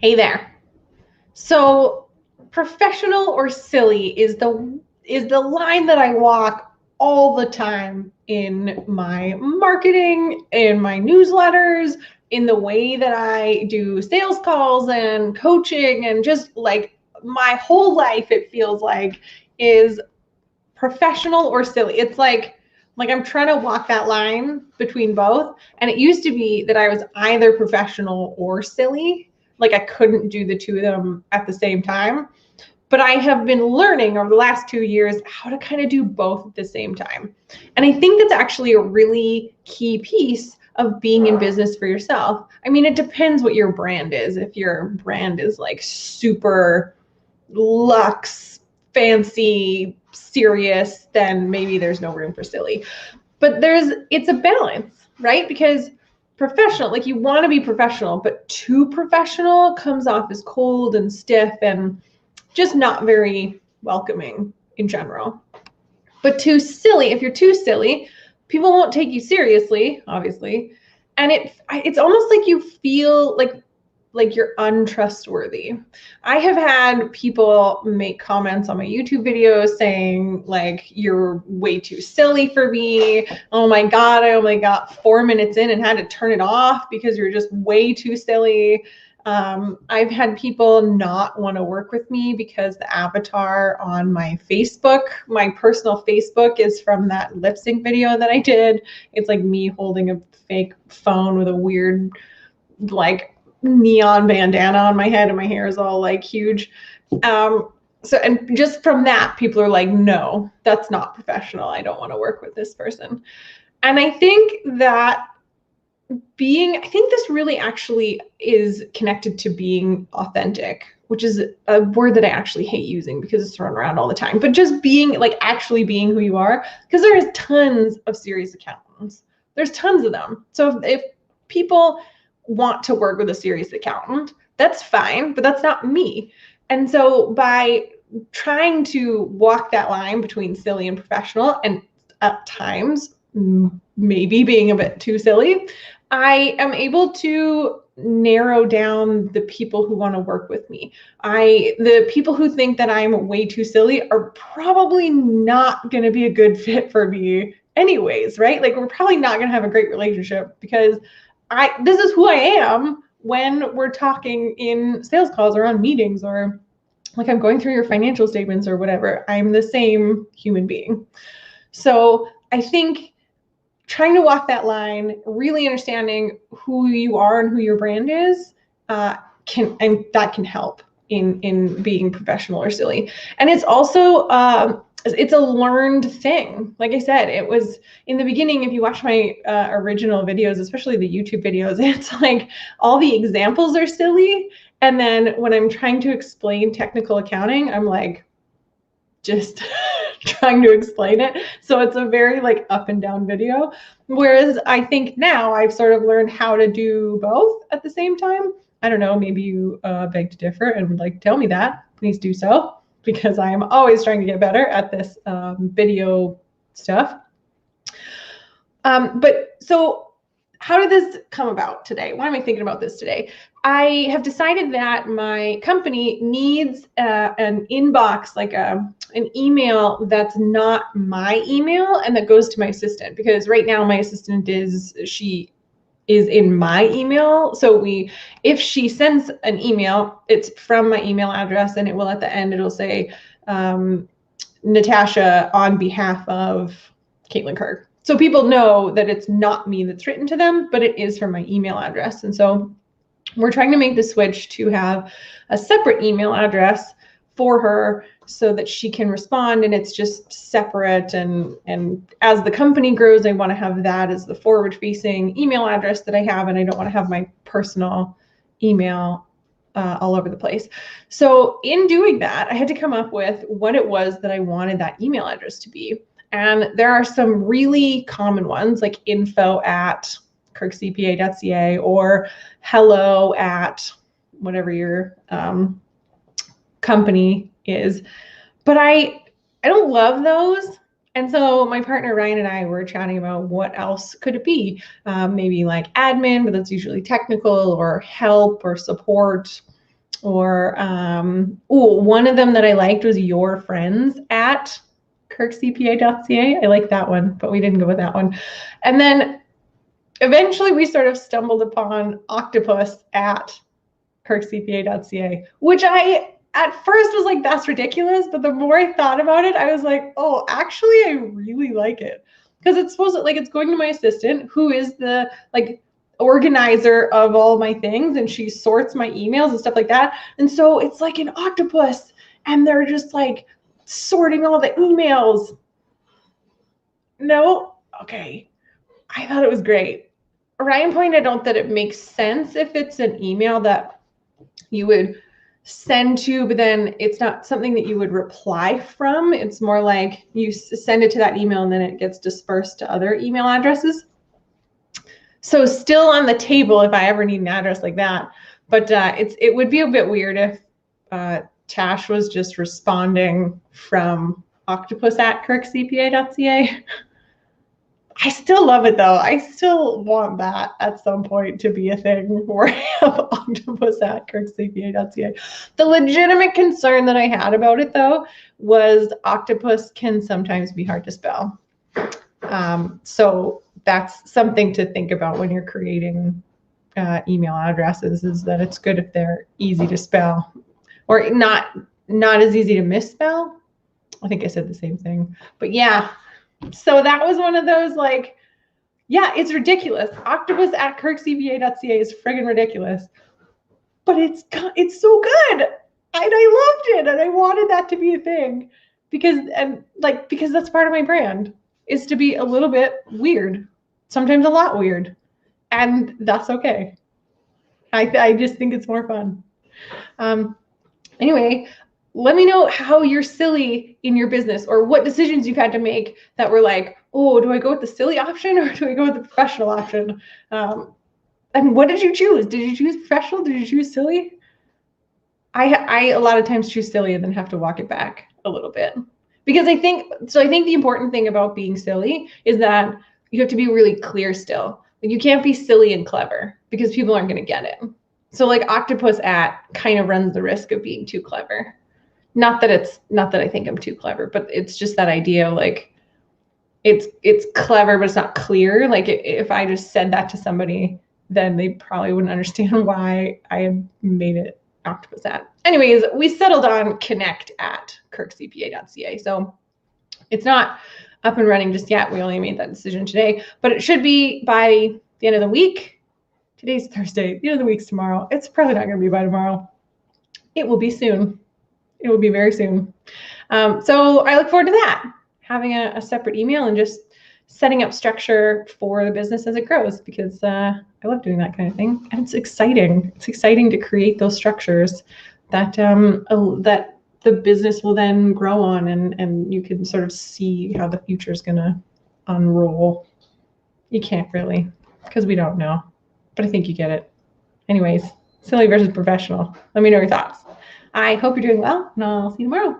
Hey there. So professional or silly is the line that I walk all the time in my marketing, in my newsletters, in the way that I do sales calls and coaching, and just like my whole life it feels like is professional or silly. It's like I'm trying to walk that line between both. And it used to be that I was either professional or silly. Like I couldn't do the two of them at the same time. But I have been learning over the last 2 years how to kind of do both at the same time. And I think that's actually a really key piece of being in business for yourself. I mean, it depends what your brand is. If your brand is like super luxe, fancy, serious, then maybe there's no room for silly. But it's a balance, right? Because professional, like you want to be professional, but too professional comes off as cold and stiff and just not very welcoming in general. But too silly, if you're too silly, people won't take you seriously, obviously. And it's almost like you feel like you're untrustworthy. I have had people make comments on my YouTube videos saying like, you're way too silly for me. Oh my God, I only got 4 minutes in and had to turn it off because you're just way too silly. I've had people not want to work with me because the avatar on my Facebook, my personal Facebook, is from that lip sync video that I did. It's like me holding a fake phone with a weird like neon bandana on my head and my hair is all like huge. And just from that, people are like, no, that's not professional. I don't want to work with this person. And I think this really actually is connected to being authentic, which is a word that I actually hate using because it's thrown around all the time, but just being like actually being who you are, because there is tons of serious accountants. There's tons of them. So if people want to work with a serious accountant, that's fine, but that's not me. And so by trying to walk that line between silly and professional, and at times maybe being a bit too silly, I am able to narrow down the people who want to work with me. The people who think that I'm way too silly are probably not going to be a good fit for me anyways, right? Like we're probably not going to have a great relationship because this is who I am when we're talking in sales calls or on meetings, or like I'm going through your financial statements or whatever. I'm the same human being. So I think trying to walk that line, really understanding who you are and who your brand is, can help in being professional or silly. And it's also it's a learned thing. Like I said, it was in the beginning. If you watch my original videos, especially the YouTube videos, it's like all the examples are silly, and then when I'm trying to explain technical accounting, I'm like just trying to explain it. So it's a very like up and down video. Whereas I think now I've sort of learned how to do both at the same time. I don't know, maybe you beg to differ and would like to tell me that, please do so, because I am always trying to get better at this video stuff. But so how did this come about today? Why am I thinking about this today? I have decided that my company needs an inbox, like an email that's not my email and that goes to my assistant, because right now my assistant is in my email. So if she sends an email, it's from my email address, and it will at the end, it'll say Natasha on behalf of Caitlin Kirk. So people know that it's not me that's written to them, but it is from my email address. And so we're trying to make the switch to have a separate email address for her so that she can respond, and it's just separate. And as the company grows, I want to have that as the forward-facing email address that I have, and I don't want to have my personal email all over the place. So in doing that, I had to come up with what it was that I wanted that email address to be. And there are some really common ones, like info@kirkcpa.ca or hello at whatever your company is. But I don't love those. And so my partner Ryan and I were chatting about what else could it be. Maybe like admin, but that's usually technical, or help or support. Or one of them that I liked was your friends at kirkcpa.ca. I like that one, but we didn't go with that one. And then eventually we sort of stumbled upon octopus at kirkcpa.ca, which I at first was like, that's ridiculous. But the more I thought about it, I was like, oh, actually, I really like it. Because it's supposed to, like, it's going to my assistant, who is the, like, organizer of all my things, and she sorts my emails and stuff like that. And so it's like an octopus, and they're just like sorting all the emails. No? Okay. I thought it was great. Ryan pointed out that it makes sense if it's an email that you would send to, but then it's not something that you would reply from. It's more like you send it to that email and then it gets dispersed to other email addresses. So still on the table if I ever need an address like that. But it would be a bit weird if Tash was just responding from octopus@kirkcpa.ca. I still love it though. I still want that at some point to be a thing where I have octopus@kirkcpa.ca. The legitimate concern that I had about it though was octopus can sometimes be hard to spell. So that's something to think about when you're creating email addresses, is that it's good if they're easy to spell, or not as easy to misspell. I think I said the same thing, but yeah. So that was one of those, like, yeah, it's ridiculous. Octopus@kirkcpa.ca is friggin' ridiculous, but it's so good, and I loved it, and I wanted that to be a thing because that's part of my brand, is to be a little bit weird, sometimes a lot weird, and that's okay. I just think it's more fun. Anyway, let me know how you're silly in your business, or what decisions you've had to make that were like, oh, do I go with the silly option or do I go with the professional option? And what did you choose? Did you choose professional? Did you choose silly? I a lot of times choose silly and then have to walk it back a little bit, because I think the important thing about being silly is that you have to be really clear still. Like, you can't be silly and clever because people aren't going to get it. So like octopus at kind of runs the risk of being too clever. Not that I think I'm too clever, but it's just that idea, like, it's clever, but it's not clear. Like, if I just said that to somebody, then they probably wouldn't understand why I had made it octopus at. Anyways, we settled on connect@kirkcpa.ca. So it's not up and running just yet. We only made that decision today, but it should be by the end of the week. Today's Thursday. The end of the week's tomorrow. It's probably not going to be by tomorrow. It will be soon. It will be very soon. So I look forward to that, having a separate email and just setting up structure for the business as it grows, because I love doing that kind of thing. And it's exciting. It's exciting to create those structures that that the business will then grow on, and you can sort of see how the future is going to unroll. You can't really, because we don't know, but I think you get it. Anyways, silly versus professional. Let me know your thoughts. I hope you're doing well, and I'll see you tomorrow.